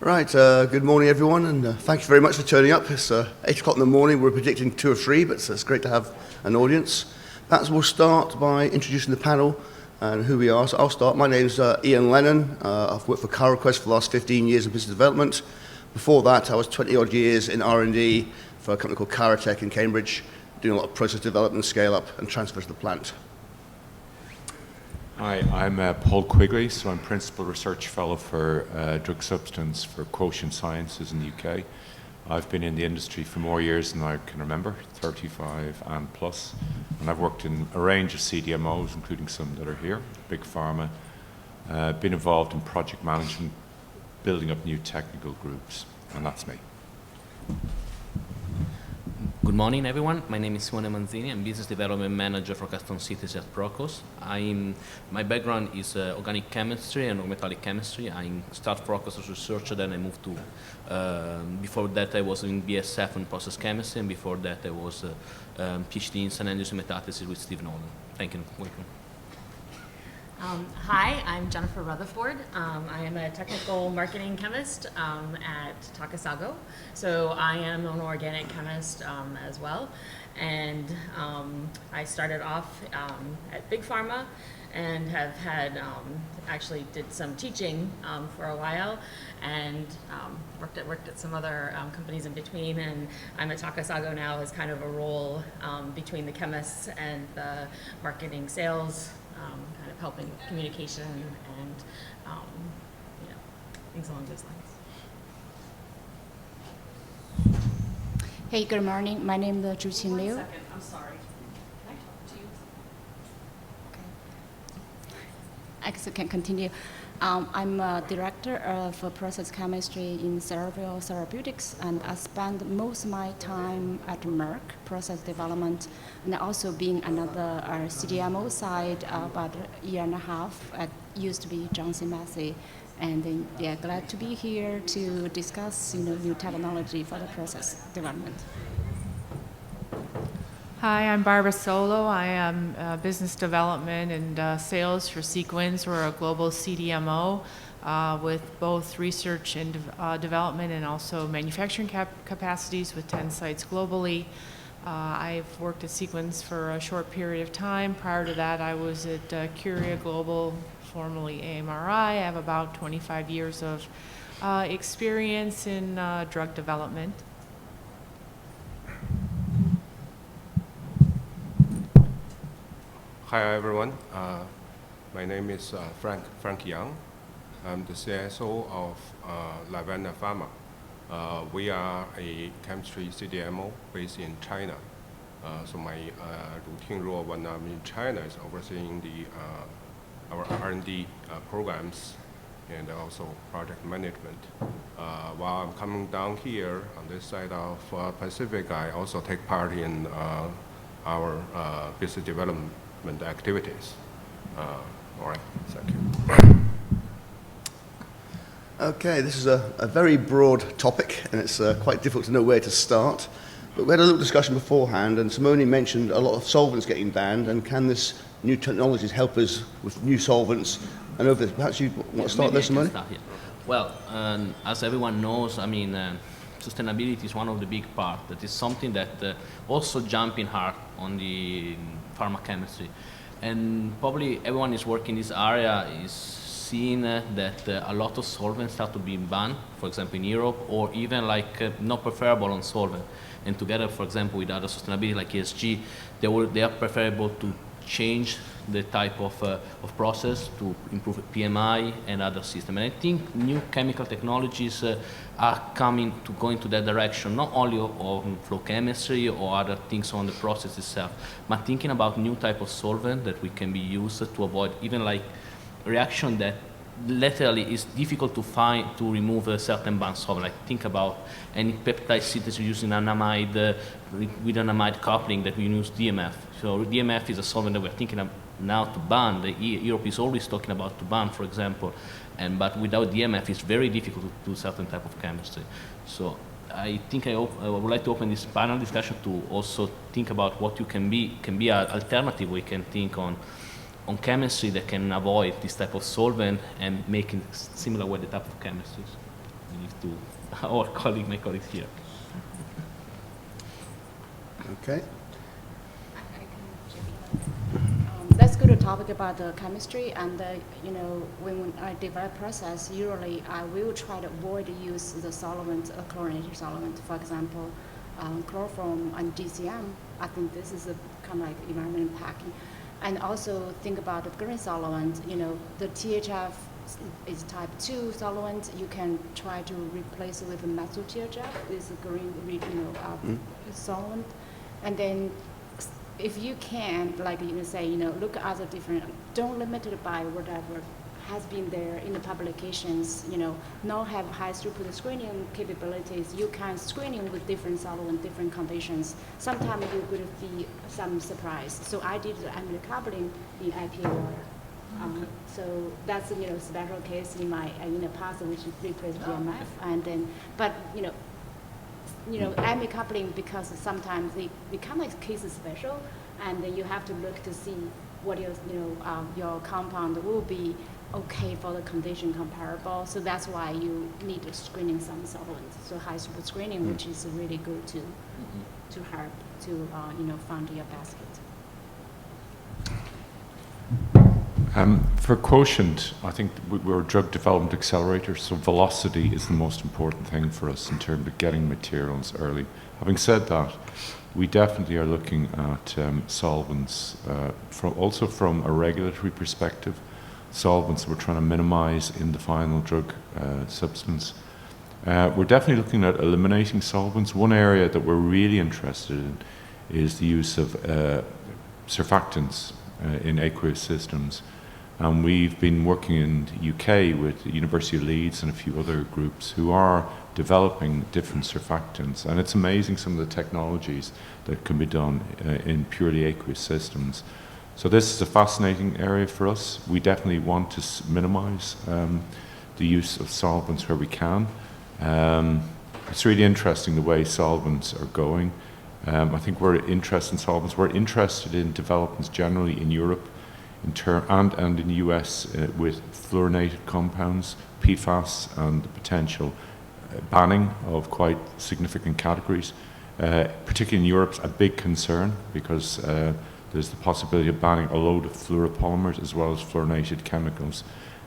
Right, good morning everyone, and thank you very much for turning up. It's 8 o'clock in the morning. We're predicting 2 or 3, but it's great to have an audience. Perhaps we'll start by introducing the panel and who we are. So I'll start. My name's Ian Lennon. I've worked for CarRequest for the last 15 years in business development. Before that, I was 20-odd years in R&D for a company called Caratech in Cambridge, doing a lot of process development, scale-up, and transfer to the plant. Hi, I'm Paul Quigley, so I'm Principal Research Fellow for Drug Substance for Quotient Sciences in the UK. I've been in the industry for more years than I can remember, 35 and plus, and I've worked in a range of CDMOs, including some that are here, big pharma, been involved in project management, building up new technical groups, and that's me. Good morning, everyone. My name is Simone Manzini. I'm Business Development Manager for Custom Synthesis at Procos. My background is organic chemistry and metallic chemistry. I started Procos as a researcher, then I moved to, before that I was in BSF and process chemistry, and before that I was PhD in San Andreas metathesis with Steve Nolan. Thank you. Welcome. Hi, I'm Jennifer Rutherford. I am a technical marketing chemist at Takasago. So I am an organic chemist as well. And I started off at Big Pharma and have had, actually did some teaching for a while and worked at some other companies in between. And I'm at Takasago now as kind of a role between the chemists and the marketing sales, kind of helping with communication and things along those lines. Hey, good morning. My name is Zhuqing Liu. 1 second, I'm sorry. Can I talk to you? Okay. I can continue. I'm a director of process chemistry in Cerebral Therapeutics, and I spend most of my time at Merck, process development, and also being another CDMO side about a year and a half. I used to be Johnson Matthey, and then, glad to be here to discuss new technology for the process development. Hi, I'm Barbara Solow. I am business development and sales for Sequence. We're a global CDMO with both research and development and also manufacturing capacities with 10 sites globally. I've worked at Sequence for a short period of time. Prior to that, I was at Curia Global, formerly AMRI. I have about 25 years of experience in drug development. Hi everyone, my name is Frank Yang. I'm the CSO of Lavanda Pharma. We are a chemistry CDMO based in China. So my routine role when I'm in China is overseeing our R&D programs and also project management. While I'm coming down here on this side of Pacific, I also take part in our business development activities. All right, thank you. Okay, this is a very broad topic, and it's quite difficult to know where to start. But we had a little discussion beforehand, and Simone mentioned a lot of solvents getting banned, and can this new technologies help us with new solvents? And over this, perhaps you want to start there, Simone? Well, as everyone knows, sustainability is one of the big parts. That is something that also jumping hard on the pharma chemistry. And probably everyone is working in this area is seeing that a lot of solvents start to be banned, for example in Europe, or even not preferable on solvent. And together, for example, with other sustainability like ESG, they are preferable to change the type of process to improve PMI and other systems. And I think new chemical technologies are coming to go into that direction, not only on flow chemistry or other things on the process itself, but thinking about new type of solvent that we can be used to avoid even reaction that literally is difficult to find to remove a certain band solvent. Think about any peptide synthesis using anamide with anamide coupling that we use DMF. So DMF is a solvent that we're thinking of now to ban. Europe is always talking about to ban, for example, but without DMF it's very difficult to do certain type of chemistry. So I think I would like to open this panel discussion to also think about what can be an alternative we can think on chemistry that can avoid this type of solvent and making similar with the type of chemistries. leave to our colleague, my colleagues here. Okay. Let's go to topic about the chemistry, and you know, when I develop process, usually I will try to avoid use the solvent, chlorinated solvent, for example, chloroform and DCM. I think this is a kind of like environmental impacting. And also think about the green solvent. You know, the THF is type 2 solvent. You can try to replace it with the methyl THF, this green, solvent, and then if you can, like you say, you know, look at the different, don't limit it by whatever has been there in the publications, you know, not have high throughput screening capabilities. You can screening with different solvent, different conditions. Sometimes you're going to see some surprise. So I did the amyl coupling in IPA water. So that's, you know, special case in my, in the past, which replaced DMF. And then, but, you know, amyl coupling, because sometimes they become like case special, and then you have to look to see what your, your compound will be okay for the condition comparable. So that's why you need to screening some solvents. So high throughput screening, which is really good to help to find your basket. For Quotient, I think we're a drug development accelerator, so velocity is the most important thing for us in terms of getting materials early. Having said that, we definitely are looking at solvents, also from a regulatory perspective, solvents we're trying to minimize in the final drug substance. We're definitely looking at eliminating solvents. One area that we're really interested in is the use of surfactants in aqueous systems. And we've been working in the UK with the University of Leeds and a few other groups who are developing different surfactants. And it's amazing some of the technologies that can be done in purely aqueous systems. So this is a fascinating area for us. We definitely want to minimize the use of solvents where we can. It's really interesting the way solvents are going. I think we're interested in solvents. We're interested in developments generally in Europe and in the US with fluorinated compounds, PFAS, and the potential banning of quite significant categories. Particularly in Europe, a big concern because there's the possibility of banning a load of fluoropolymers as well as fluorinated chemicals.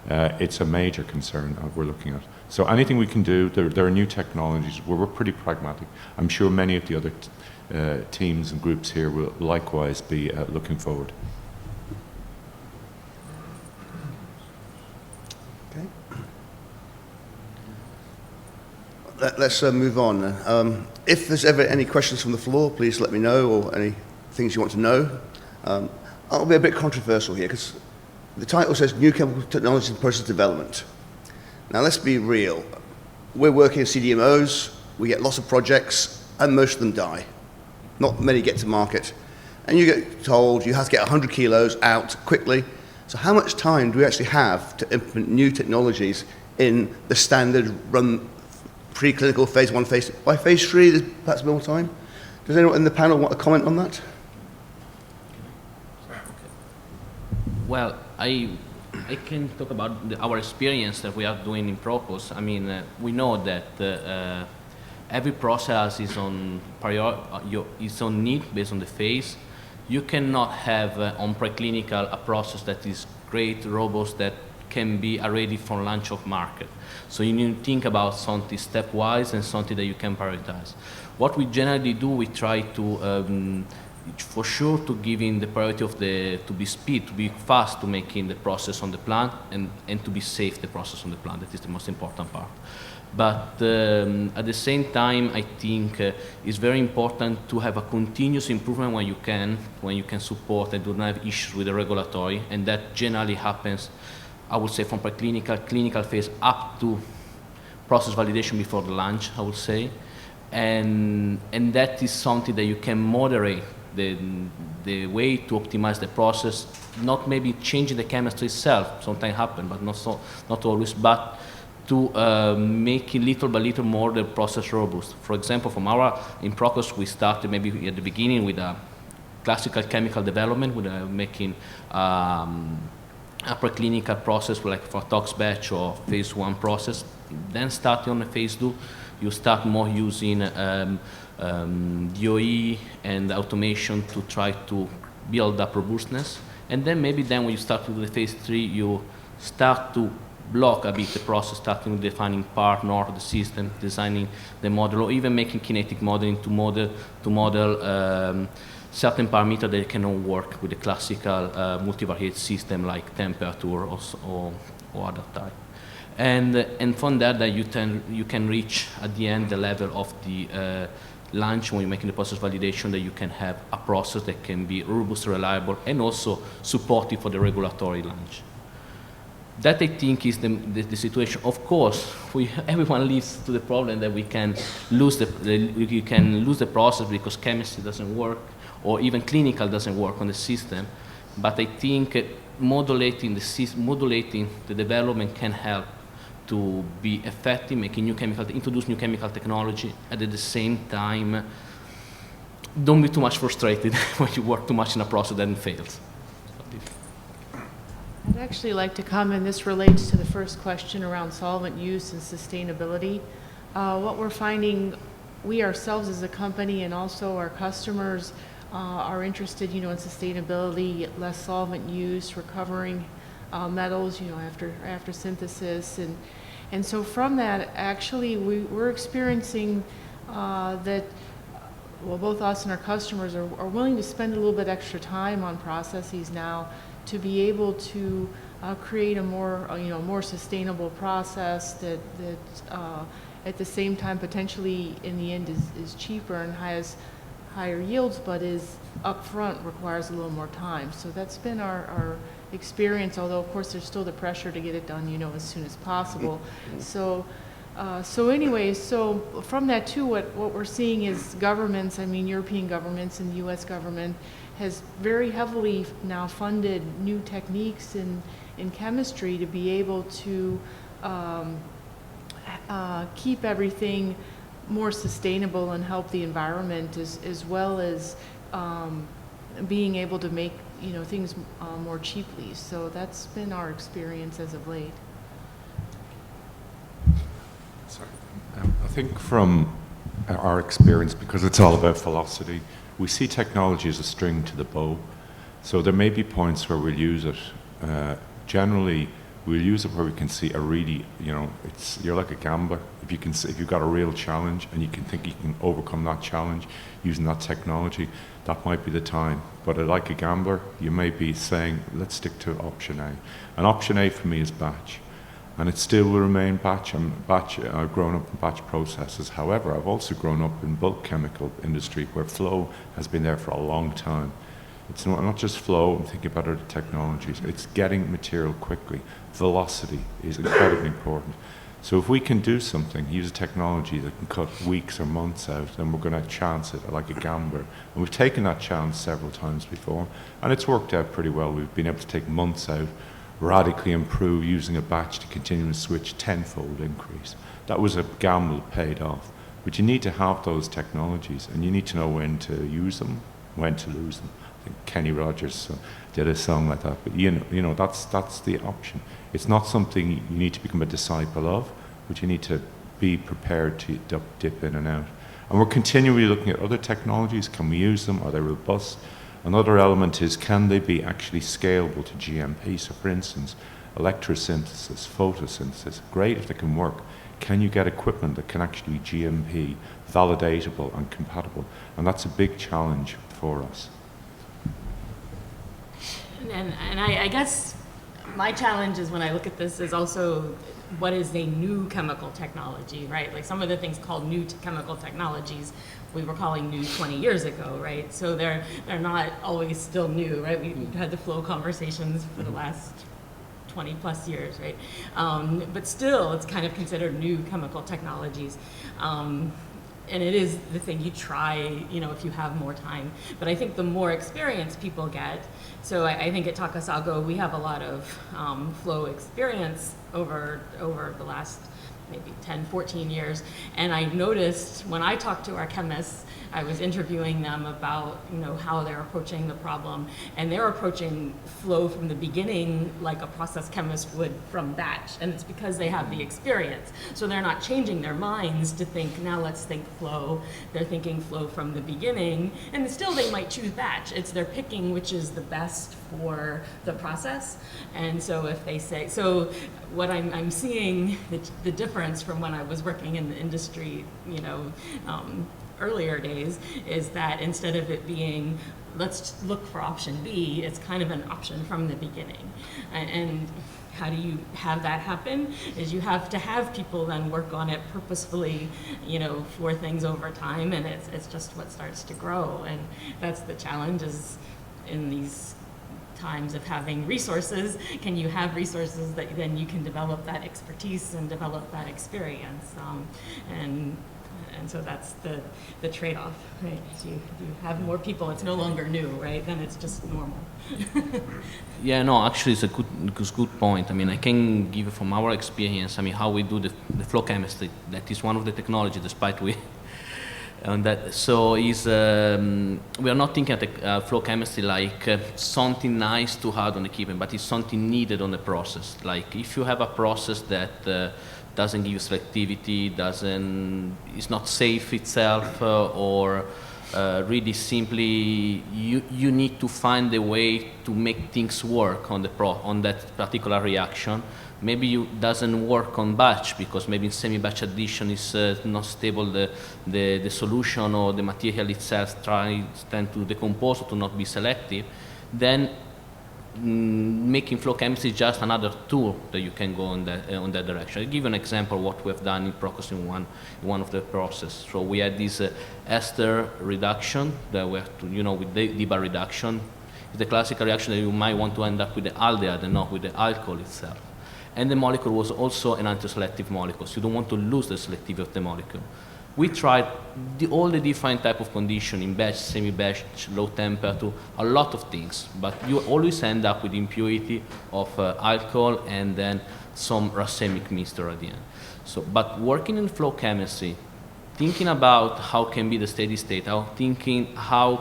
It's a major concern that we're looking at. So anything we can do, there are new technologies where we're pretty pragmatic. I'm sure many of the other teams and groups here will likewise be looking forward. Let's move on. If there's ever any questions from the floor, please let me know, or any things you want to know. I'll be a bit controversial here because the title says New Chemical Technologies and Process Development. Now let's be real. We're working as CDMOs, we get lots of projects, and most of them die. Not many get to market. And you get told you have to get 100 kilos out quickly. So how much time do we actually have to implement new technologies in the standard run preclinical phase 1, phase 2? By phase 3, there's perhaps more time. Does anyone in the panel want to comment on that? Well, I can talk about our experience that we are doing in Procos. I mean, we know that every process is on its own need based on the phase. You cannot have on preclinical a process that is great, robust, that can be ready for launch of market. So you need to think about something stepwise and something that you can prioritize. What we generally do, we try to, for sure, to give in the priority of to be speed, to be fast to making the process on the plant, and to be safe the process on the plant. That is the most important part. But at the same time, I think it's very important to have a continuous improvement when you can support and do not have issues with the regulatory, and that generally happens, I would say, from preclinical, clinical phase up to process validation before the launch, I would say. And that is something that you can moderate the way to optimize the process, not maybe changing the chemistry itself, sometimes happen, but not always, but to make it little by little more the process robust. For example, in Procos, we started maybe at the beginning with a classical chemical development, with making a preclinical process like for tox batch or phase 1 process Then starting on the phase 2, you start more using DOE and automation to try to build up robustness. And then maybe then when you start to do the phase 3, you start to block a bit the process, starting with defining part, nor the system, designing the model, or even making kinetic modeling to model certain parameters that cannot work with the classical multivariate system like temperature or other type. And from that you can reach at the end the level of the launch when you're making the process validation, that you can have a process that can be robust, reliable, and also supportive for the regulatory launch. That I think is the situation. Of course, everyone leads to the problem that we can lose the process because chemistry doesn't work, or even clinical doesn't work on the system. But I think modulating the development can help to be effective, introduce new chemical technology, and at the same time, don't be too much frustrated when you work too much in a process that fails. I'd actually like to comment, this relates to the first question around solvent use and sustainability. What we're finding, we ourselves as a company and also our customers are interested, in sustainability, less solvent use, recovering metals, after synthesis, and so from that, actually, we're experiencing that, well, both us and our customers are willing to spend a little bit extra time on processes now to be able to create a more sustainable process that at the same time potentially in the end is cheaper and has higher yields, but is upfront, requires a little more time. So that's been our experience, although of course there's still the pressure to get it done, as soon as possible. So from that too, what we're seeing is governments, European governments and the US government has very heavily now funded new techniques in chemistry to be able to keep everything more sustainable and help the environment, as well as being able to make things more cheaply. So that's been our experience as of late. Sorry. I think from our experience, because it's all about velocity, we see technology as a string to the bow. So there may be points where we'll use it. Generally, we'll use it where we can see a really, you're like a gambler. If you've got a real challenge and you can think you can overcome that challenge using that technology, that might be the time. But like a gambler, you may be saying, let's stick to option A. And option A for me is batch. And it still will remain batch. I've grown up in batch processes. However, I've also grown up in bulk chemical industry where flow has been there for a long time. It's not just flow, I'm thinking about other technologies. It's getting material quickly. Velocity is incredibly important. So if we can do something, use a technology that can cut weeks or months out, then we're going to chance it like a gambler. And we've taken that chance several times before, and it's worked out pretty well. We've been able to take months out, radically improve using a batch to continue to switch tenfold increase. That was a gamble, paid off. But you need to have those technologies, and you need to know when to use them, when to lose them. I think Kenny Rogers did a song like that. But that's the option. It's not something you need to become a disciple of, but you need to be prepared to dip in and out. And we're continually looking at other technologies. Can we use them? Are they robust? Another element is, can they be actually scalable to GMP? So for instance, electrosynthesis, photosynthesis, great if they can work. Can you get equipment that can actually be GMP, validatable and compatible? And that's a big challenge for us. And I guess my challenge is when I look at this is also what is a new chemical technology, right? Like some of the things called new chemical technologies we were calling new 20 years ago, right? So they're not always still new, right? We've had the flow conversations for the last 20 plus years, right? But still, it's kind of considered new chemical technologies. And it is the thing you try, if you have more time. But I think the more experience people get, so I think at Takasago we have a lot of flow experience over the last maybe 10, 14 years. And I noticed when I talked to our chemists, I was interviewing them about, how they're approaching the problem, and they're approaching flow from the beginning like a process chemist would from batch, and it's because they have the experience. So they're not changing their minds to think, now let's think flow. They're thinking flow from the beginning, and still they might choose batch. It's they're picking which is the best for the process. And so if they say, so what I'm seeing the difference from when I was working in the industry, earlier days, is that instead of it being, let's look for option B, it's kind of an option from the beginning. And how do you have that happen? Is you have to have people then work on it purposefully, for things over time, and it's just what starts to grow. And that's the challenge, is in these times of having resources, can you have resources that then you can develop that expertise and develop that experience? And so that's the trade-off, right? So you have more people, it's no longer new, right? Then it's just normal. Yeah, no, actually it's a good point. I mean, I can give from our experience, how we do the flow chemistry. That is one of the technology, despite we on that. So is we are not thinking of the flow chemistry like something nice to add on the equipment, but it's something needed on the process. Like if you have a process that doesn't give you selectivity, is not safe itself, or really simply you need to find a way to make things work on that particular reaction. Maybe it doesn't work on batch because maybe in semi-batch addition is not stable, the solution or the material itself tend to decompose or to not be selective. Then making flow chemistry is just another tool that you can go on that direction. I'll give you an example of what we have done in Process in one of the process. So we had this ester reduction that we have to, with the dibar reduction. It's the classical reaction that you might want to end up with the aldehyde and not with the alcohol itself. And the molecule was also an anti-selective molecule, so you don't want to lose the selectivity of the molecule. We tried all the different type of condition in batch, semi-batch, low temperature, a lot of things, but you always end up with impurity of alcohol and then some racemic mixture at the end. So, but working in flow chemistry, thinking about how can be the steady state, how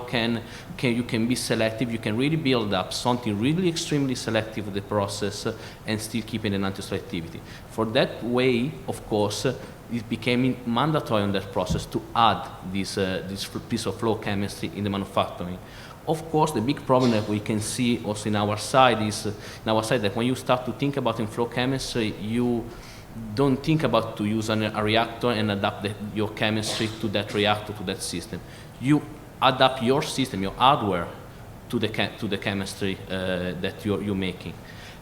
can you be selective, you can really build up something really extremely selective of the process and still keeping an anti-selectivity. For that way, of course, it became mandatory on that process to add this piece of flow chemistry in the manufacturing. Of course, the big problem that we can see also in our side is that when you start to think about in flow chemistry, you don't think about to use a reactor and adapt your chemistry to that reactor, to that system. You adapt your system, your hardware, to the chemistry that you're making.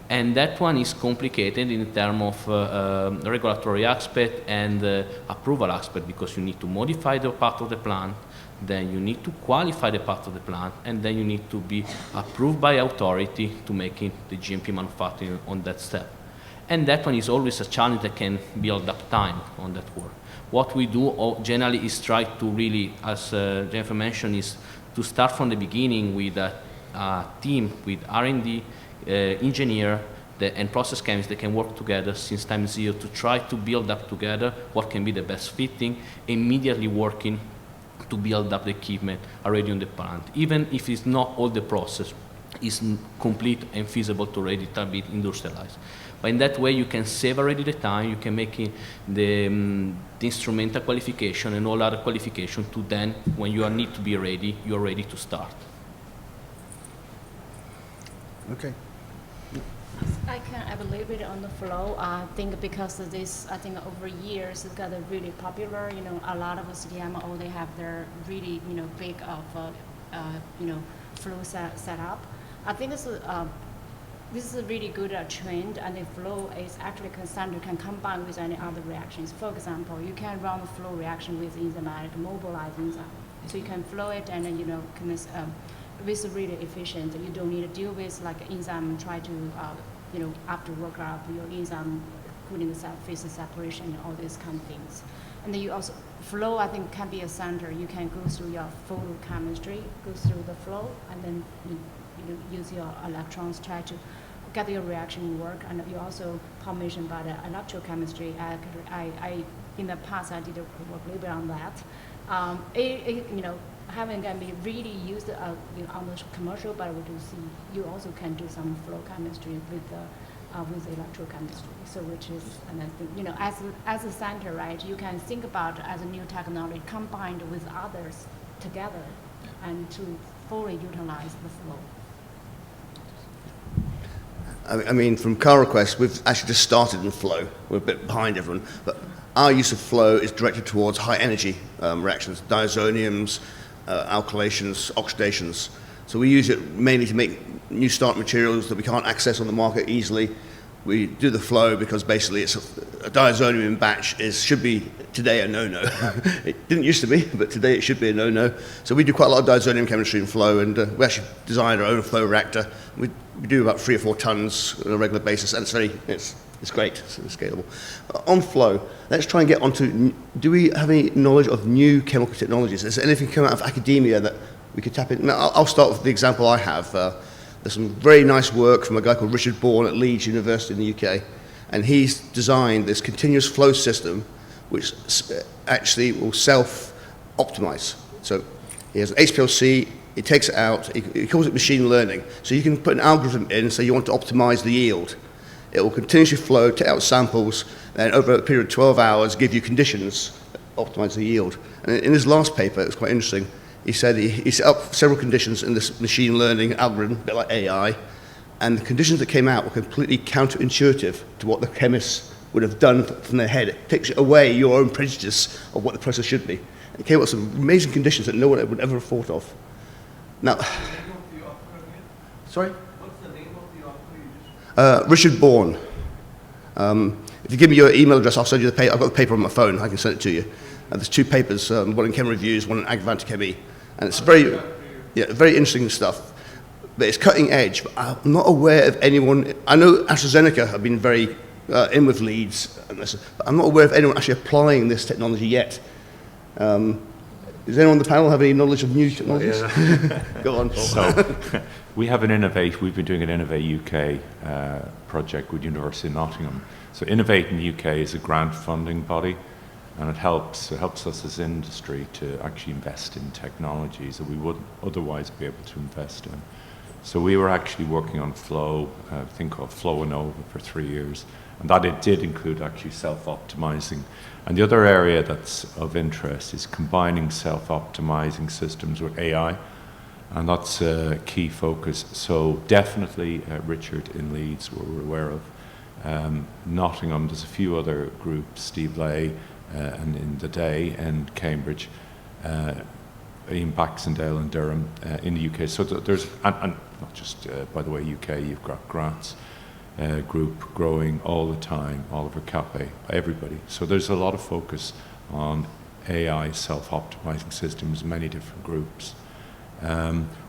And that one is complicated in terms of regulatory aspect and approval aspect, because you need to modify the part of the plant, then you need to qualify the part of the plant, and then you need to be approved by authority to making the GMP manufacturing on that step. And that one is always a challenge that can build up time on that work. What we do generally is try to really, as Jennifer mentioned, is to start from the beginning with a team with R&D, engineer, and process chemists that can work together since time zero to try to build up together what can be the best fitting, immediately working to build up the equipment already on the plant, even if it's not all the process is complete and feasible to already be industrialized. But in that way, you can save already the time, you can make the instrumental qualification and all other qualification to then, when you need to be ready, you're ready to start. Okay. I can add a little bit on the flow. I think because of this, I think over years it's got a really popular. A lot of CDMO, they have their really big of flow set up. I think this is a really good trend, and the flow is actually can combine with any other reactions. For example, you can run the flow reaction with enzymatic mobilized enzyme, so you can flow it and then it's really efficient. You don't need to deal with like enzyme try to after work up your enzyme putting the phase separation and all these kind of things. And then you also flow, I think, can be a center. You can go through your photochemistry, go through the flow, and then use your electrons try to get your reaction work. And you also mentioned about electrochemistry. I in the past I did work a little bit on that. Haven't can be really used on the commercial, but we do see you also can do some flow chemistry with electrochemistry. So which is, and I think, as a center, right, you can think about as a new technology combined with others together and to fully utilize the flow. I mean, from car requests, we've actually just started in flow. We're a bit behind everyone, but our use of flow is directed towards high energy reactions, diazoniums, alkylations, oxidations. So we use it mainly to make new start materials that we can't access on the market easily. We do the flow because basically it's a diazonium in batch should be today a no-no. It didn't used to be, but today it should be a no-no. So we do quite a lot of diazonium chemistry in flow, and we actually designed our own flow reactor. We do about 3 or 4 tons on a regular basis, and it's great, it's scalable. On flow, let's try and get onto, do we have any knowledge of new chemical technologies? Is there anything coming out of academia that we could tap in? Now, I'll start with the example I have. There's some very nice work from a guy called Richard Bourne at Leeds University in the UK, and he's designed this continuous flow system which actually will self-optimize. So he has an HPLC, he takes it out, he calls it machine learning. So you can put an algorithm in, so you want to optimize the yield. It will continuously flow, take out samples, and over a period of 12 hours give you conditions that optimize the yield. And in his last paper, it was quite interesting. He said he set up several conditions in this machine learning algorithm, a bit like AI, and the conditions that came out were completely counterintuitive to what the chemists would have done from their head. It takes away your own prejudice of what the process should be. And it came up with some amazing conditions that no one would ever have thought of. Now, sorry? What's the name of the author you just... Richard Bourne. If you give me your email address, I'll send you the paper. I've got the paper on my phone. I can send it to you. There's 2 papers, one in Chem Reviews, one in Agvant Chemie. And it's very interesting stuff. But it's cutting edge. But I'm not aware of anyone. I know AstraZeneca have been very in with Leeds, but I'm not aware of anyone actually applying this technology yet. Does anyone on the panel have any knowledge of new technologies? Yeah. Go on. So we have we've been doing an Innovate UK project with University of Nottingham. So Innovate in the UK is a grant funding body, and it helps us as industry to actually invest in technologies that we wouldn't otherwise be able to invest in. So we were actually working on flow, a thing called Flow Innova for 3 years, and that it did include actually self-optimizing. And the other area that's of interest is combining self-optimizing systems with AI, and that's a key focus. So definitely Richard in Leeds, we're aware of. Nottingham, there's a few other groups, Steve Lay, and in the day, and Cambridge, Ian Baxendale and Durham in the UK. So there's, and not just, by the way, UK, you've got grants group growing all the time, Oliver Cappe, everybody. So there's a lot of focus on AI self-optimizing systems, many different groups.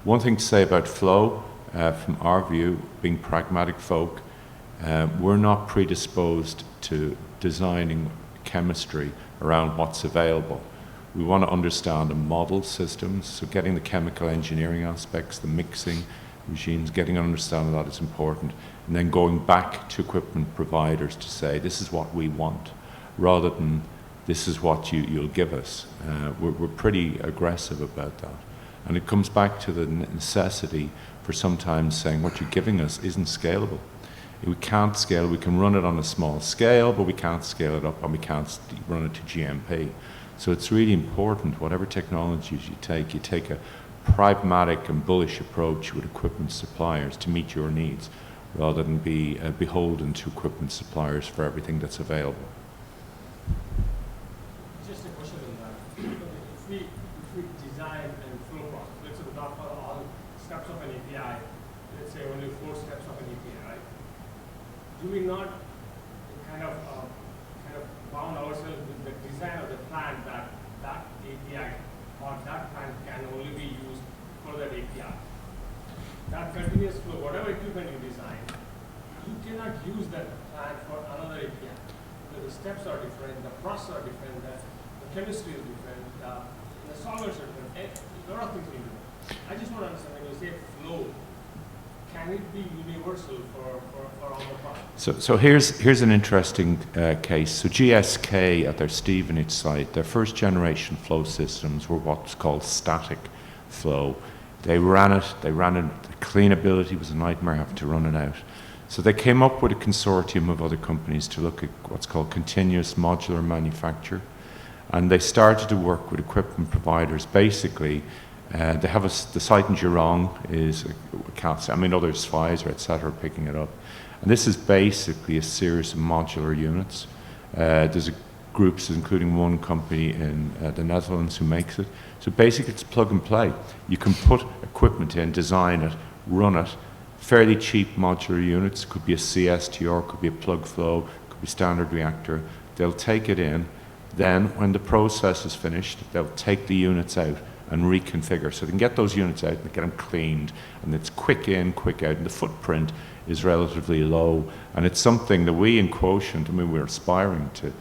One thing to say about flow, from our view, being pragmatic folk, we're not predisposed to designing chemistry around what's available. We want to understand and model systems, so getting the chemical engineering aspects, the mixing regimes, getting an understanding of that is important, and then going back to equipment providers to say, this is what we want, rather than this is what you'll give us. We're pretty aggressive about that. And it comes back to the necessity for sometimes saying what you're giving us isn't scalable. We can't scale, we can run it on a small scale, but we can't scale it up and we can't run it to GMP. So it's really important, whatever technologies you take a pragmatic and bullish approach with equipment suppliers to meet your needs, rather than be beholden to equipment suppliers for everything that's available. Just a question on that. If we design and flow process, let's say without all steps of an API, let's say only 4 steps of an API, right? Do we not kind of bound ourselves with the design of the plant that API or that plant can only be used for that API? That continuous flow, whatever equipment you design, you cannot use that plant for another API. The steps are different, the process are different, the chemistry is different, the solvents are different, a lot of things we do. I just want to understand, when you say flow, can it be universal for all the products? So here's an interesting case. So GSK at their Stevenage site, their first generation flow systems were what's called static flow. They ran it, the cleanability was a nightmare having to run it out. So they came up with a consortium of other companies to look at what's called continuous modular manufacture. And they started to work with equipment providers. Basically, they have the site in Zhuqing is, others, Pfizer, et cetera, picking it up. And this is basically a series of modular units. There's groups, including one company in the Netherlands who makes it. So basically it's plug and play. You can put equipment in, design it, run it, fairly cheap modular units. Could be a CSTR, could be a plug flow, could be standard reactor. They'll take it in. Then when the process is finished, they'll take the units out and reconfigure. So they can get those units out and get them cleaned. And it's quick in, quick out. And the footprint is relatively low. And it's something that we in Quotient, we're aspiring to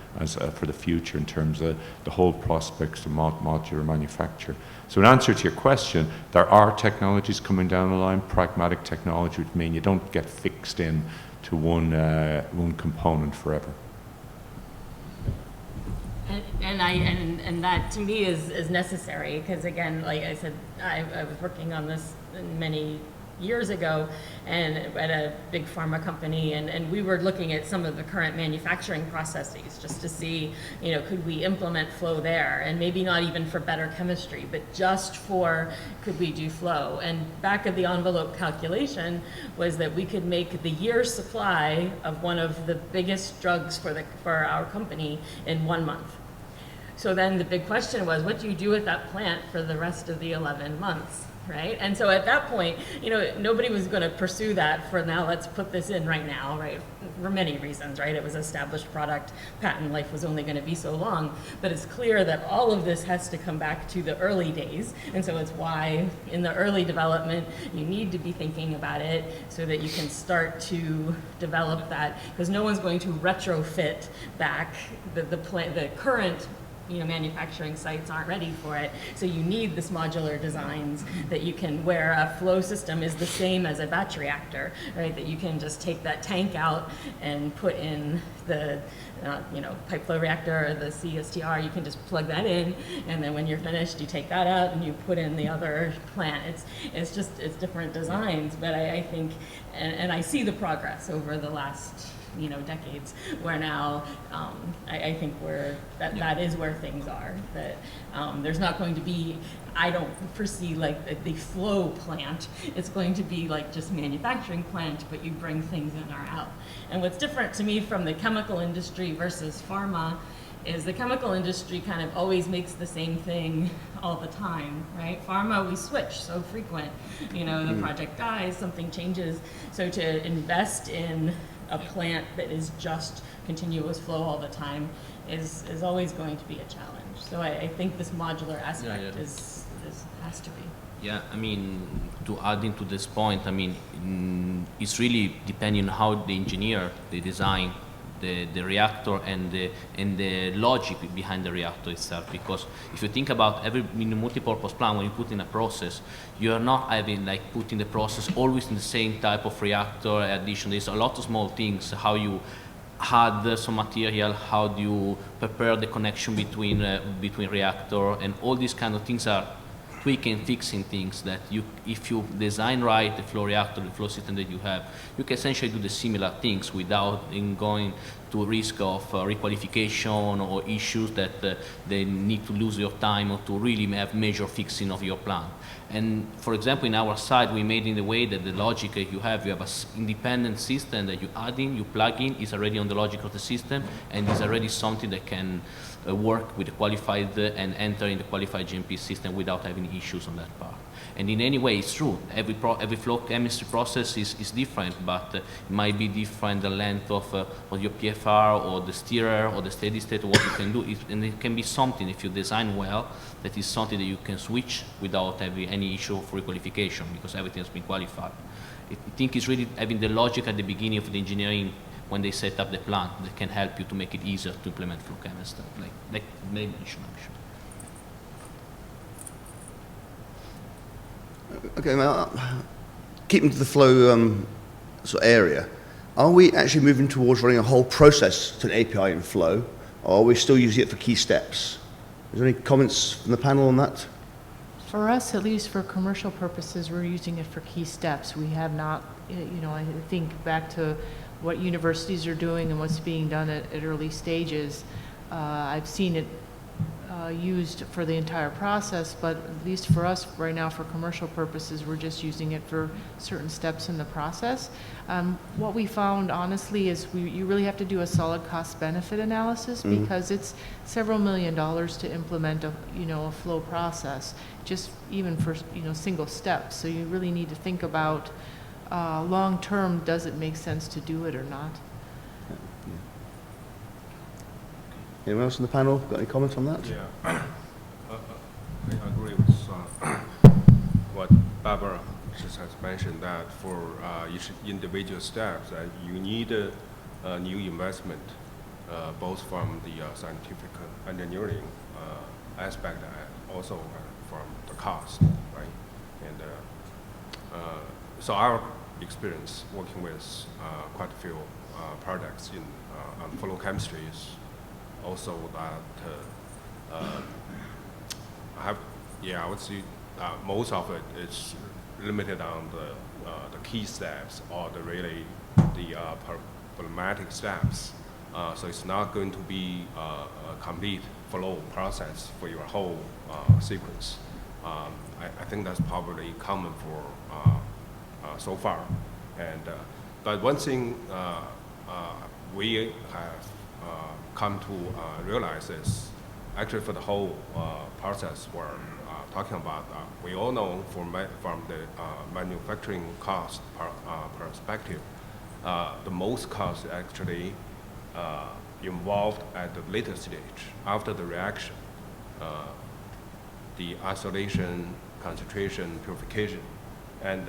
for the future in terms of the whole prospects of modular manufacture. So in answer to your question, there are technologies coming down the line, pragmatic technology, which mean you don't get fixed in to one component forever. And that to me is necessary, because again, like I said, I was working on this many years ago and at a big pharma company, and we were looking at some of the current manufacturing processes just to see, could we implement flow there, and maybe not even for better chemistry, but just for could we do flow. And back of the envelope calculation was that we could make the year's supply of one of the biggest drugs for our company in 1 month. So then the big question was, what do you do with that plant for the rest of the 11 months, right? And so at that point, nobody was going to pursue that for now, let's put this in right now, right? For many reasons, right? It was an established product, patent life was only going to be so long, but it's clear that all of this has to come back to the early days. And so it's why in the early development, you need to be thinking about it so that you can start to develop that, because no one's going to retrofit back the current manufacturing sites aren't ready for it. So you need this modular designs that you can, where a flow system is the same as a batch reactor, right? That you can just take that tank out and put in the pipe flow reactor or the CSTR. You can just plug that in, and then when you're finished, you take that out and you put in the other plant. It's different designs, but I think, and I see the progress over the last decades, where now I think that is where things are. That there's not going to be, I don't foresee like the flow plant. It's going to be like just manufacturing plant, but you bring things in or out. And what's different to me from the chemical industry versus pharma is the chemical industry kind of always makes the same thing all the time, right? Pharma, we switch so frequent. The project dies, something changes. So to invest in a plant that is just continuous flow all the time is always going to be a challenge. So I think this modular aspect has to be. Yeah, to add into this point, it's really depending on how the engineer, the design, the reactor and the logic behind the reactor itself. Because if you think about every multi-purpose plant, when you put in a process, you are not having putting the process always in the same type of reactor addition. There's a lot of small things, how you add some material, how do you prepare the connection between reactor, and all these kind of things are tweaking, fixing things that if you design right the flow reactor, the flow system that you have, you can essentially do the similar things without going to risk of requalification or issues that they need to lose your time or to really have major fixing of your plant. And for example, in our side, we made in the way that the logic that you have an independent system that you add in, you plug in, is already on the logic of the system, and is already something that can work with the qualified and enter in the qualified GMP system without having issues on that part. And in any way, it's true. Every flow chemistry process is different, but it might be different the length of your PFR or the stirrer or the steady state of what you can do. And it can be something, if you design well, that is something that you can switch without having any issue of requalification, because everything has been qualified. I think it's really having the logic at the beginning of the engineering when they set up the plant that can help you to make it easier to implement flow chemistry, like they mentioned, I'm sure. Okay, well, keeping to the flow sort of area, are we actually moving towards running a whole process to an API in flow, or are we still using it for key steps? Is there any comments from the panel on that? For us, at least for commercial purposes, we're using it for key steps. We have not, I think back to what universities are doing and what's being done at early stages. I've seen it used for the entire process, but at least for us right now, for commercial purposes, we're just using it for certain steps in the process. What we found, honestly, is you really have to do a solid cost-benefit analysis because it's several $1 million to implement a flow process, just even for single steps. So you really need to think about long-term, does it make sense to do it or not? Anyone else on the panel got any comments on that? Yeah, I agree with what Barbara just has mentioned, that for each individual steps, you need a new investment, both from the scientific engineering aspect and also from the cost, right? And so our experience working with quite a few projects on flow chemistry is also that I would say most of it is limited on the key steps or the problematic steps. So it's not going to be a complete flow process for your whole sequence. I think that's probably common for so far. And but one thing we have come to realize is actually for the whole process we're talking about, we all know from the manufacturing cost perspective, the most cost actually involved at the later stage after the reaction, the isolation, concentration, purification, and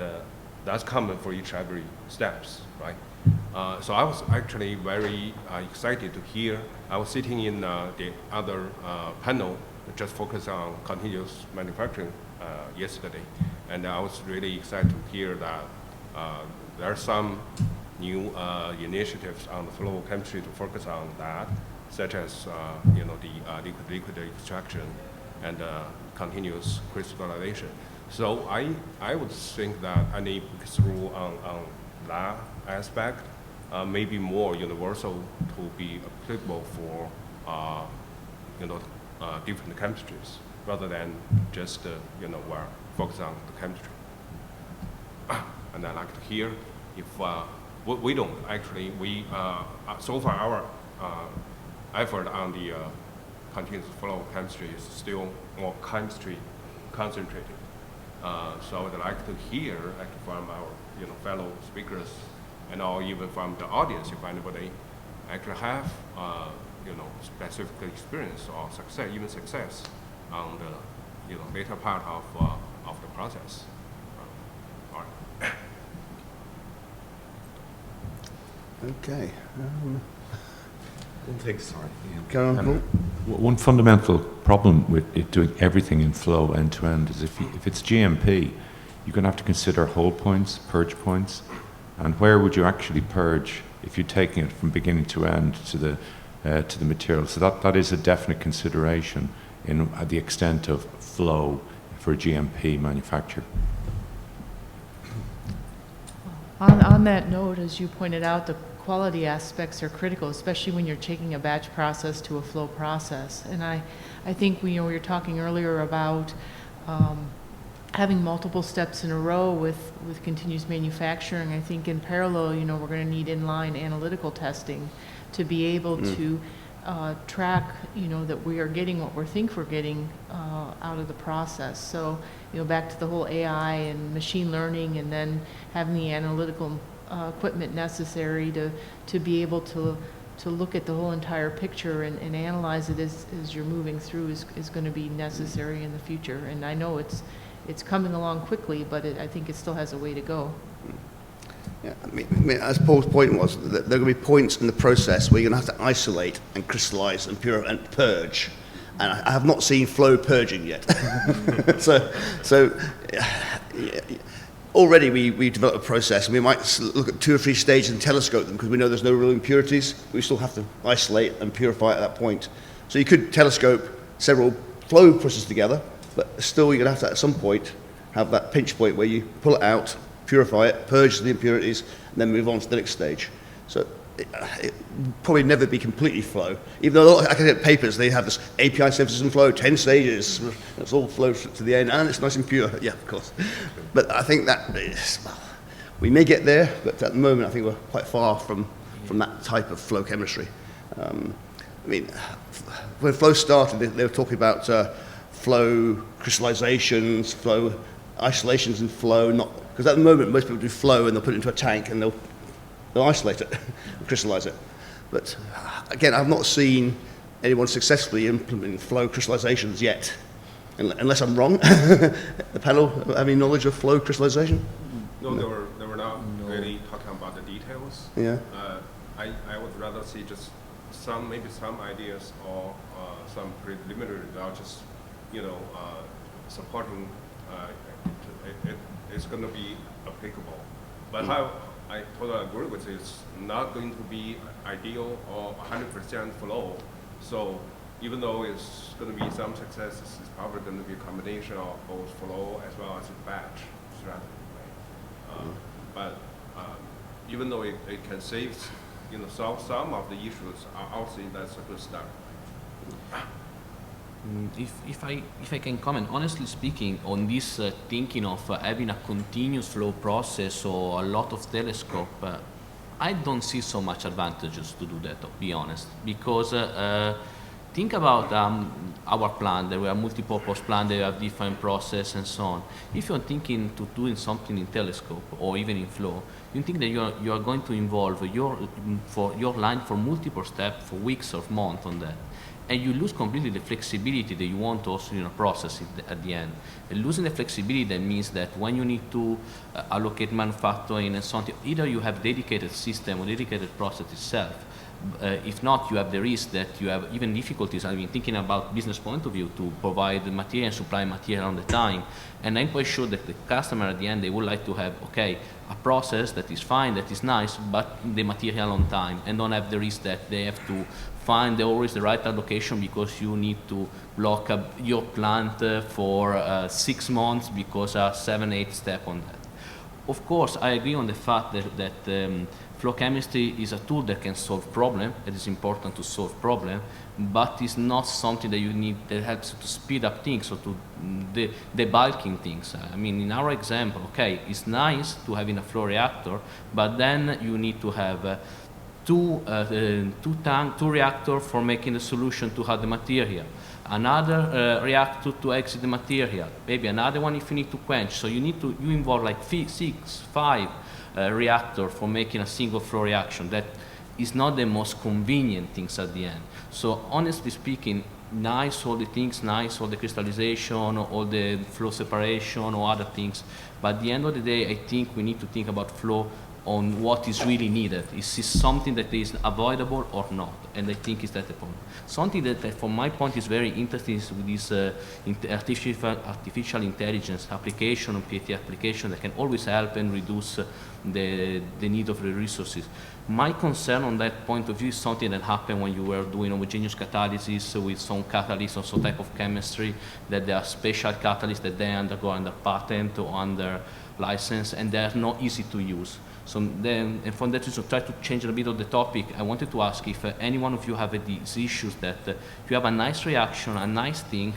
that's common for every steps, right? So I was actually very excited to hear. I was sitting in the other panel, just focused on continuous manufacturing yesterday, and I was really excited to hear that there are some new initiatives on the flow chemistry to focus on that, such as the liquid extraction and continuous crystallization. So I would think that any breakthrough on that aspect may be more universal to be applicable for different chemistries rather than just we're focused on the chemistry. And I'd like to hear if we don't actually so far our effort on the continuous flow chemistry is still more chemistry concentrated. So I would like to hear actually from our fellow speakers and or even from the audience, if anybody actually have specific experience or success on the later part of the process. All right. Okay. One thing, sorry. Go on, Paul. One fundamental problem with it doing everything in flow end to end is if it's GMP, you're going to have to consider hold points, purge points, and where would you actually purge if you're taking it from beginning to end to the material? So that is a definite consideration in the extent of flow for a GMP manufacture. On that note, as you pointed out, the quality aspects are critical, especially when you're taking a batch process to a flow process. And I think we were talking earlier about having multiple steps in a row with continuous manufacturing. I think in parallel, we're going to need inline analytical testing to be able to track, that we are getting what we think we're getting out of the process. So, back to the whole AI and machine learning, and then having the analytical equipment necessary to be able to look at the whole entire picture and analyze it as you're moving through is going to be necessary in the future. And I know it's coming along quickly, but I think it still has a way to go. Yeah, I mean, as Paul's point was, that there are going to be points in the process where you're going to have to isolate and crystallize and purge. And I have not seen flow purging yet. So already we developed a process, and we might look at 2 or 3 stages and telescope them because we know there's no real impurities. We still have to isolate and purify at that point. So you could telescope several flow processes together, but still you're going to have to, at some point, have that pinch point where you pull it out, purify it, purge the impurities, and then move on to the next stage. So it probably never be completely flow. Even though a lot of academic papers, they have this API synthesis and flow, 10 stages, it's all flow to the end, and it's nice and pure. Yeah, of course. But I think that is, well, we may get there, but at the moment I think we're quite far from that type of flow chemistry. I mean, when flow started, they were talking about flow crystallizations, flow isolations and flow, not, because at the moment most people do flow and they'll put it into a tank and they'll isolate it, crystallize it. But again, I've not seen anyone successfully implementing flow crystallizations yet, unless I'm wrong. The panel have any knowledge of flow crystallization? No, they were not really talking about the details. Yeah. I would rather see just maybe some ideas or some preliminary results, just supporting it's going to be applicable. But how I totally agree with it. It's not going to be ideal or 100% flow. So even though it's going to be some success, it's probably going to be a combination of both flow as well as a batch strategy. But even though it can solve some of the issues, I would say that's a good start. If I can comment, honestly speaking, on this thinking of having a continuous flow process or a lot of telescope, I don't see so much advantages to do that, to be honest, because think about our plant. There were multi-purpose plant, they have different process and so on. If you're thinking to doing something in telescope or even in flow, you think that you are going to involve your line for multiple steps for weeks or months on that. And you lose completely the flexibility that you want also in a process at the end. And losing the flexibility, that means that when you need to allocate manufacturing and something, either you have dedicated system or dedicated process itself. If not, you have the risk that you have even difficulties, I mean, thinking about business point of view, to provide the material and supply material on the time. And I'm quite sure that the customer at the end, they would like to have, okay, a process that is fine, that is nice, but the material on time, and don't have the risk that they have to find always the right allocation because you need to block up your plant for 6 months because 7-8 steps on that. Of course, I agree on the fact that flow chemistry is a tool that can solve problem. It is important to solve problem, but it's not something that you need that helps to speed up things or to debulking things. I mean, in our example, okay, it's nice to have in a flow reactor, but then you need to have two reactors for making the solution to have the material, another reactor to exit the material, maybe another one if you need to quench. So you involve like 5 reactors for making a single flow reaction. That is not the most convenient things at the end. So honestly speaking, nice all the things, nice all the crystallization, all the flow separation or other things, but at the end of the day, I think we need to think about flow on what is really needed. Is this something that is avoidable or not? And I think is that the point. Something that from my point is very interesting is with this artificial intelligence application, or PAT application, that can always help and reduce the need of the resources. My concern on that point of view is something that happened when you were doing homogeneous catalysis with some catalysts or some type of chemistry, that there are special catalysts that they undergo under patent or under license, and they are not easy to use. So then, and from that reason, try to change a bit of the topic. I wanted to ask if any one of you have these issues that you have a nice reaction, a nice thing,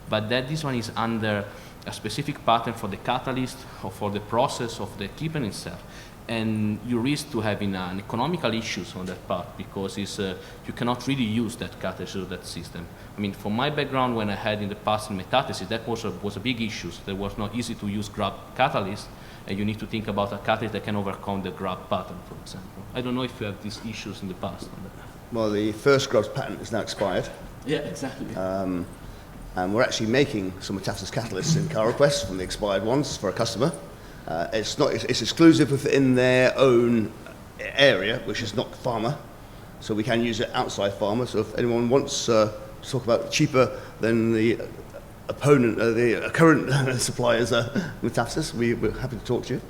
but that this one is under a specific pattern for the catalyst or for the process of the equipment itself. And you risk to having an economical issues on that part because you cannot really use that catalyst or that system. I mean, from my background, when I had in the past in metathesis, that was a big issue. There was not easy to use grab catalyst, and you need to think about a catalyst that can overcome the grab pattern, for example. I don't know if you have these issues in the past. Well, the first grab patent is now expired. Yeah, exactly. And we're actually making some metathesis catalysts in car requests from the expired ones for a customer. It's exclusive within their own area, which is not pharma, so we can use it outside pharma. So if anyone wants to talk about cheaper than the opponent, the current suppliers, Metathesis. We're happy to talk to you.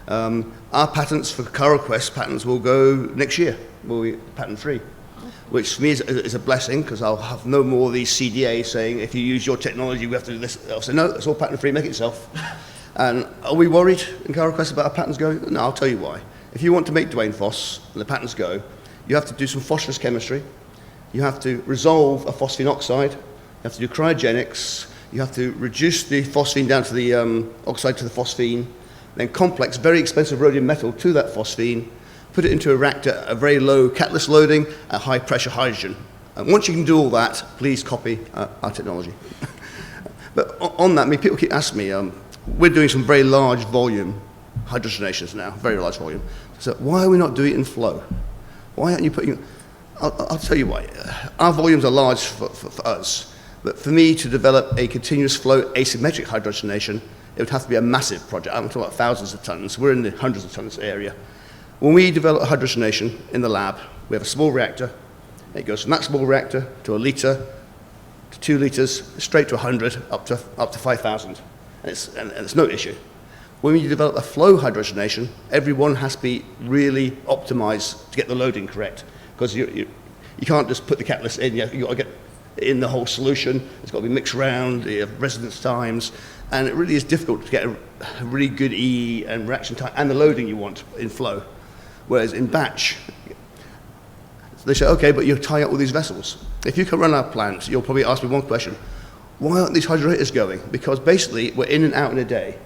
Our patents for CarRequest patents will go next year. We'll be patent free, which for me is a blessing because I'll have no more of these CDA saying if you use your technology we have to do this. I'll say no, it's all patent free, make it yourself. And are we worried in CarRequest about our patents going? No, I'll tell you why. If you want to make Dwayne Phos and the patents go, you have to do some phosphorus chemistry, you have to resolve a phosphine oxide, you have to do cryogenics, you have to reduce the phosphine down to the oxide to the phosphine, then complex very expensive rhodium metal to that phosphine, put it into a reactor at a very low catalyst loading at high pressure hydrogen. And once you can do all that, please copy our technology. But on that, people keep asking me, we're doing some very large volume hydrogenations now, very large volume. So why are we not doing it in flow? Why aren't you putting, I'll tell you why. Our volumes are large for us, but for me to develop a continuous flow asymmetric hydrogenation, it would have to be a massive project. I'm talking about thousands of tons. We're in the hundreds of tons area. When we develop a hydrogenation in the lab, we have a small reactor. It goes from that small reactor to a litre, to 2 litres, straight to 100, up to 5,000. And it's no issue. When you develop a flow hydrogenation, everyone has to be really optimized to get the loading correct. Because you can't just put the catalyst in, you've got to get in the whole solution. It's got to be mixed around, you have residence times, and it really is difficult to get a really good EE and reaction time and the loading you want in flow. Whereas in batch, they say, okay, but you tie up all these vessels. If you can run our plant, you'll probably ask me one question. Why aren't these hydrators going? Because basically, we're in and out in a day.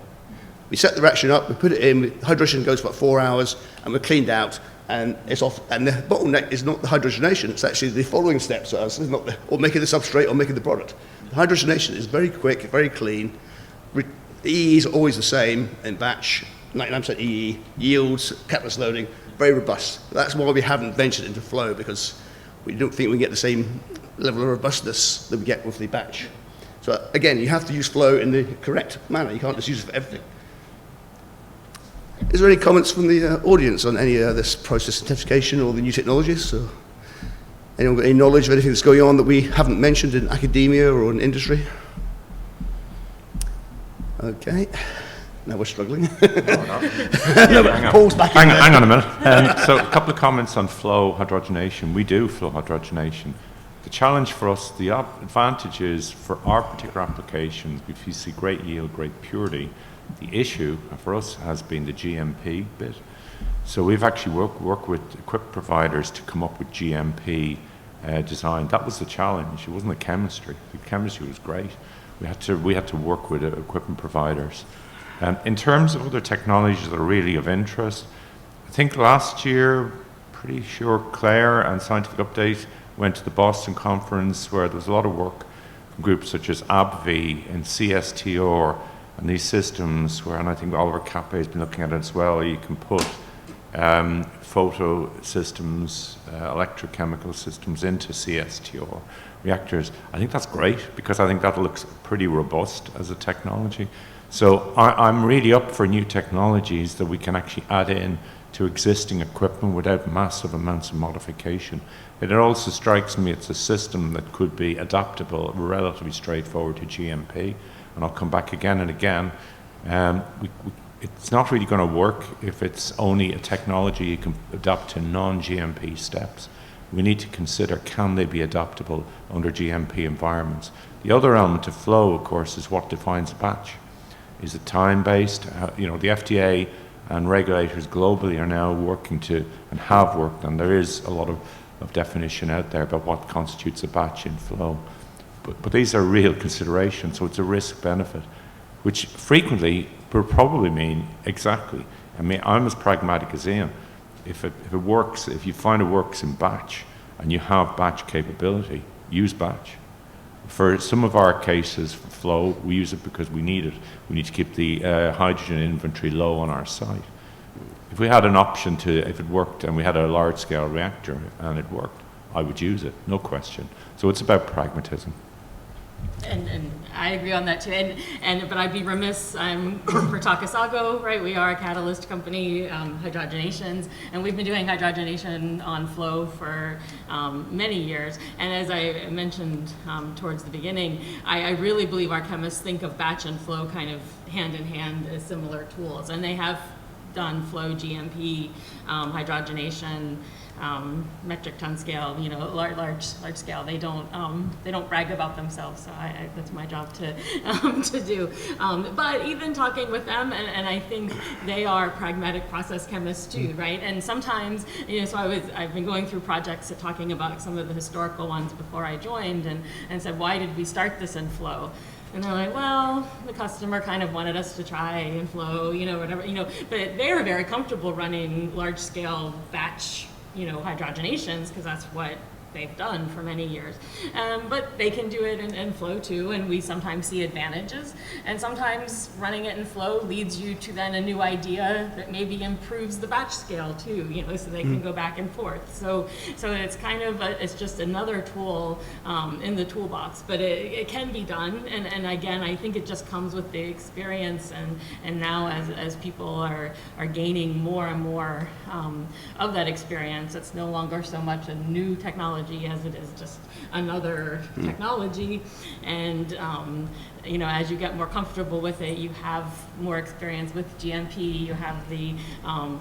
We set the reaction up, we put it in, hydration goes for about 4 hours, and we're cleaned out, and it's off. And the bottleneck is not the hydrogenation, it's actually the following steps, it's not or making the substrate or making the product. The hydrogenation is very quick, very clean. EE is always the same in batch, 99% EE, yields, catalyst loading, very robust. That's why we haven't ventured into flow, because we don't think we can get the same level of robustness that we get with the batch. So again, you have to use flow in the correct manner. You can't just use it for everything. Is there any comments from the audience on any of this process intensification or the new technologies? So, anyone got any knowledge of anything that's going on that we haven't mentioned in academia or in industry? Okay. Now we're struggling. Paul's back in there. Hang on a minute. So a couple of comments on flow hydrogenation. We do flow hydrogenation. The challenge for us, the advantage is for our particular applications, if you see great yield, great purity, the issue for us has been the GMP bit. So we've actually worked with equipment providers to come up with GMP design. That was the challenge. It wasn't the chemistry. The chemistry was great. We had to work with equipment providers. In terms of other technologies that are really of interest, I think last year, pretty sure Claire and Scientific Update went to the Boston conference where there was a lot of work from groups such as AbbVie and CSTR and these systems where, and I think Oliver Cappe has been looking at it as well, you can put photo systems, electrochemical systems into CSTR reactors. I think that's great because I think that looks pretty robust as a technology. So I'm really up for new technologies that we can actually add in to existing equipment without massive amounts of modification. It also strikes me it's a system that could be adaptable, relatively straightforward to GMP, and I'll come back again and again. It's not really going to work if it's only a technology you can adapt to non-GMP steps. We need to consider, can they be adaptable under GMP environments? The other element of flow, of course, is what defines a batch. Is it time-based? The FDA and regulators globally are now working to, and have worked, and there is a lot of definition out there about what constitutes a batch in flow. But these are real considerations, so it's a risk-benefit, which frequently will probably mean exactly. I mean, I'm as pragmatic as Ian. If it works, if you find it works in batch, and you have batch capability, use batch. For some of our cases, for flow, we use it because we need it. We need to keep the hydrogen inventory low on our site. If we had an option to, if it worked and we had a large-scale reactor and it worked, I would use it, no question. So it's about pragmatism. And I agree on that too. But I'd be remiss. I'm for Takasago, right? We are a catalyst company, hydrogenations, and we've been doing hydrogenation on flow for many years. And as I mentioned towards the beginning, I really believe our chemists think of batch and flow kind of hand in hand as similar tools, and they have done flow, GMP, hydrogenation. Metric ton scale, you know, large scale. They don't brag about themselves, so that's my job to do. But even talking with them, and I think they are pragmatic process chemists too, right? And sometimes, you know, so I've been going through projects talking about some of the historical ones before I joined, and said, why did we start this in flow? And they're like, well, the customer kind of wanted us to try in flow, you know, whatever, you know. But they were very comfortable running large scale batch, you know, hydrogenations, because that's what they've done for many years. But they can do it in flow too, and we sometimes see advantages. And sometimes running it in flow leads you to then a new idea that maybe improves the batch scale too, you know, so they can go back and forth. So it's kind of, it's just another tool in the toolbox, but it can be done. And again, I think it just comes with the experience, and now as people are gaining more and more of that experience, it's no longer so much a new technology as it is just another technology. And you know, as you get more comfortable with it, you have more experience with GMP, you have the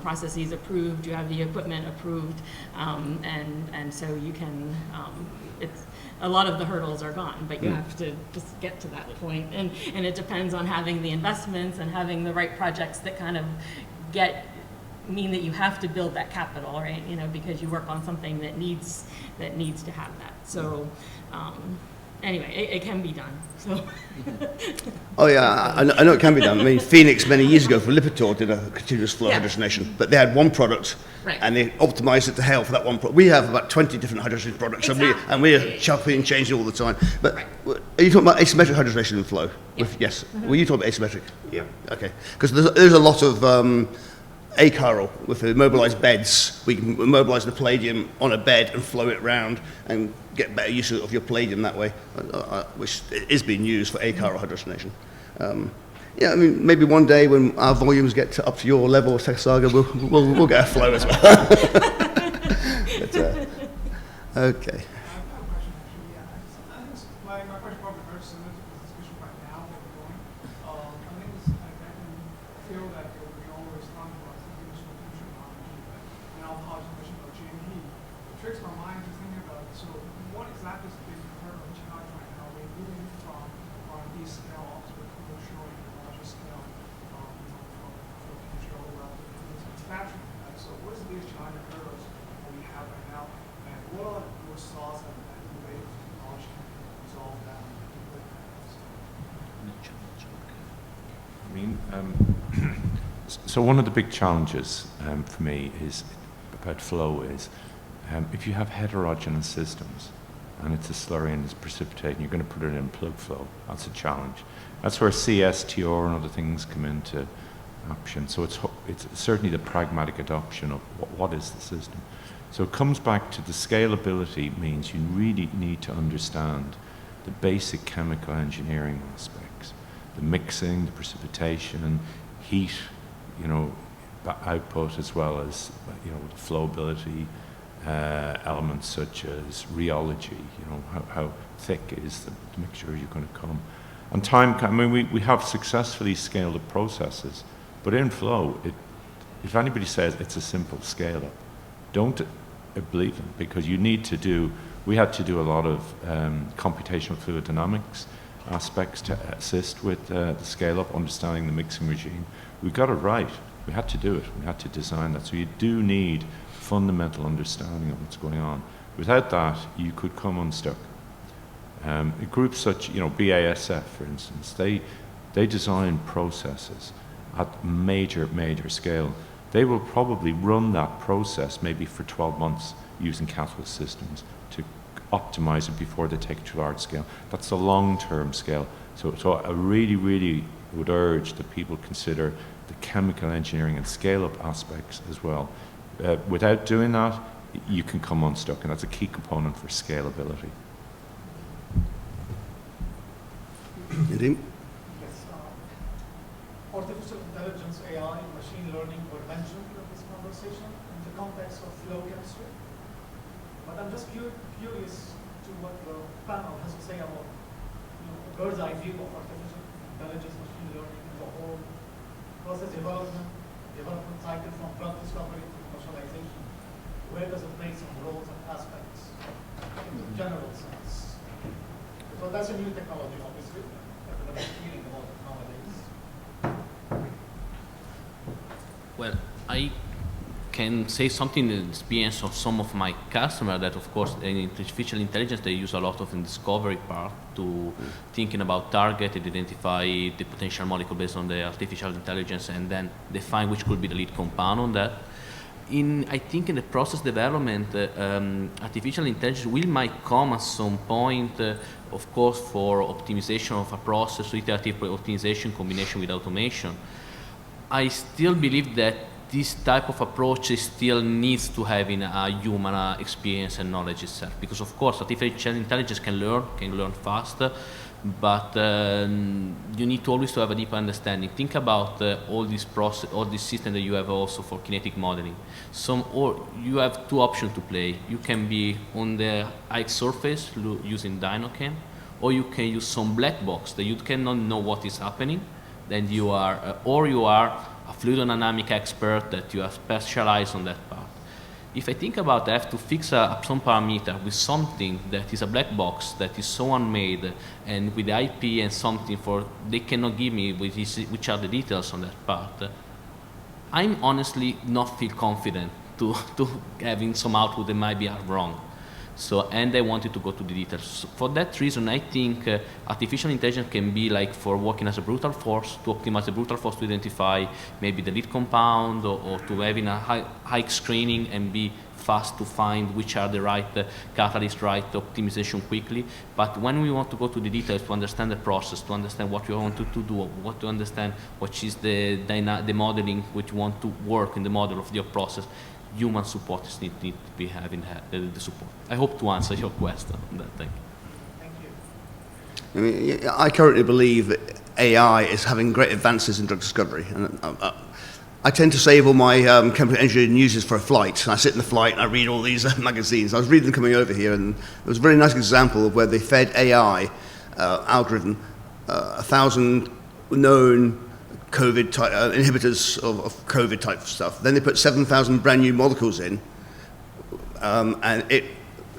processes approved, you have the equipment approved, and so you can, it's, a lot of the hurdles are gone, but you have to just get to that point. And it depends on having the investments and having the right projects that kind of mean that you have to build that capital, right? You know, because you work on something that needs to have that. So anyway, it can be done. So. Oh yeah, I know it can be done. I mean, Phoenix many years ago for Lipitor did a continuous flow hydrogenation, but they had one product, and they optimized it to hell for that one product. We have about 20 different hydrogenation products, and we're chopping and changing all the time. But are you talking about asymmetric hydrogenation and flow? Yes. Were you talking about asymmetric? Yeah. Okay. Because there's a lot of achiral with the immobilized beds. We can immobilize the palladium on a bed and flow it around and get better use of your palladium that way, which is being used for achiral hydrogenation. Yeah, I mean, maybe one day when our volumes get up to your level of Takasago, we'll get a flow as well. But, okay. So one of the big challenges for me is about flow is if you have heterogeneous systems and it's a slurry and it's precipitating, you're going to put it in plug flow. That's a challenge. That's where CSTR and other things come into action. So it's certainly the pragmatic adoption of what is the system. So it comes back to the scalability means you really need to understand the basic chemical engineering aspects, the mixing, the precipitation, heat, you know, output, as well as, you know, flowability elements such as rheology, you know, how thick is the mixture you're going to come. And time, I mean, we have successfully scaled up processes, but in flow, if anybody says it's a simple scale up, don't believe them, because you need to do, we had to do a lot of computational fluid dynamics aspects to assist with the scale up, understanding the mixing regime. We got it right. We had to do it. We had to design that. So you do need fundamental understanding of what's going on. Without that, you could come unstuck. Groups such, you know, BASF, for instance, they design processes at major scale. They will probably run that process maybe for 12 months using catalyst systems to optimize it before they take it to large scale. That's the long-term scale. So I really would urge that people consider the chemical engineering and scale-up aspects as well. Without doing that, you can come unstuck, and that's a key component for scalability. Indeed. Yes. Artificial intelligence, AI, machine learning were mentioned in this conversation in the context of flow chemistry. But I'm just curious to what the panel has to say about a bird's eye view of artificial intelligence, machine learning, and the whole process development cycle from drug discovery to commercialization. Where does it play some roles and aspects in the general sense? So that's a new technology, obviously. Everybody's hearing about it nowadays. Well, I can say something in the experience of some of my customers that, of course, in artificial intelligence, they use a lot of in discovery part to thinking about target and identify the potential molecule based on the artificial intelligence and then define which could be the lead compound on that. I think in the process development, artificial intelligence might come at some point, of course, for optimization of a process, iterative optimization combination with automation. I still believe that this type of approach still needs to have in a human experience and knowledge itself, because of course artificial intelligence can learn faster, but you need to always to have a deeper understanding. Think about all this process, all this system that you have also for kinetic modeling. Or you have two options to play. You can be on the high surface using DynoChem, or you can use some black box that you cannot know what is happening. Then you are, or you are a fluidodynamic expert that you are specialized on that part. If I think about I have to fix some parameter with something that is a black box, that is so unmade, and with the IP and something they cannot give me which are the details on that part, I'm honestly not feel confident to having some output that might be wrong. And I wanted to go to the details. For that reason, I think artificial intelligence can be like for working as a brutal force, to optimize the brutal force to identify maybe the lead compound, or to having a high screening and be fast to find which are the right catalyst, right optimization quickly. But when we want to go to the details, to understand the process, to understand what we want to do, to understand what is the modeling which want to work in the model of your process, human support need to be having the support. I hope to answer your question on that. Thank you. I mean, I currently believe that AI is having great advances in drug discovery. And I tend to save all my chemical engineering news for a flight. And I sit in the flight and I read all these magazines. I was reading them coming over here, and there was a very nice example of where they fed AI algorithm 1,000 known COVID type, inhibitors of COVID type stuff. Then they put 7,000 brand new molecules in, and it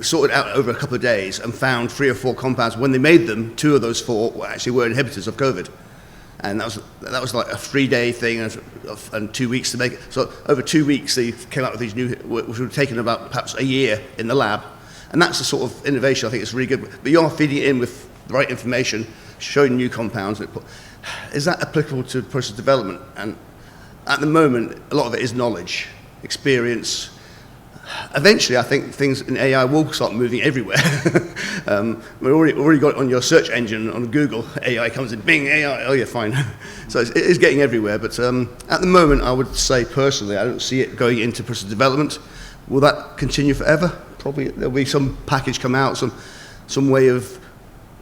sorted out over a couple of days and found 3 or 4 compounds. When they made them, 2 of those 4 actually were inhibitors of COVID. And that was like a 3-day thing and 2 weeks to make it. So over 2 weeks, they came out with these new, which would have taken about perhaps a year in the lab. And that's the sort of innovation I think is really good. But you are feeding it in with the right information, showing new compounds. Is that applicable to process development? And at the moment, a lot of it is knowledge, experience. Eventually, I think things in AI will start moving everywhere. We've already got it on your search engine on Google. AI comes in, Bing, AI, oh yeah, fine. So it is getting everywhere. But at the moment, I would say personally, I don't see it going into process development. Will that continue forever? Probably there'll be some package come out, some way of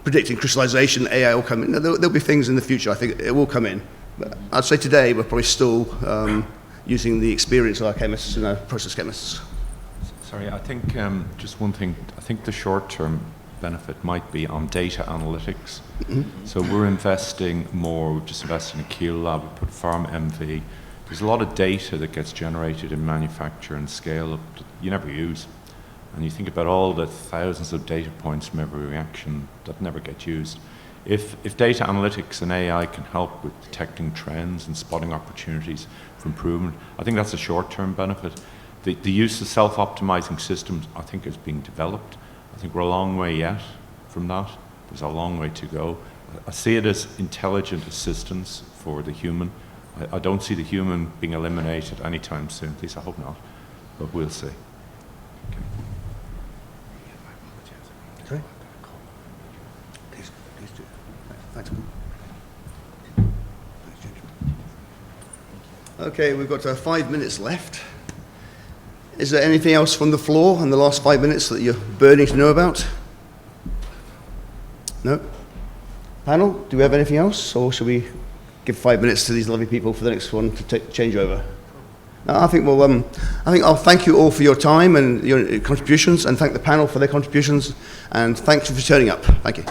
predicting crystallization, AI will come in. There'll be things in the future, I think it will come in. But I'd say today we're probably still using the experience of our chemists and our process chemists. Sorry, I think just one thing, I think the short-term benefit might be on data analytics. Mm-hmm. So we're investing more, we've just invested in a Kiel lab, we put Farm MV. There's a lot of data that gets generated in manufacture and scale up that you never use. And you think about all the thousands of data points from every reaction that never get used. If data analytics and AI can help with detecting trends and spotting opportunities for improvement, I think that's a short-term benefit. The use of self-optimizing systems, I think, is being developed. I think we're a long way yet from that. There's a long way to go. I see it as intelligent assistance for the human. I don't see the human being eliminated anytime soon. At least I hope not, but we'll see. Okay. Please do. Thanks. Okay, we've got 5 minutes left. Is there anything else from the floor in the last 5 minutes that you're burning to know about? No? Panel, do we have anything else, or should we give 5 minutes to these lovely people for the next one to change over? No, I think I'll thank you all for your time and your contributions, and thank the panel for their contributions, and thanks for turning up. Thank you.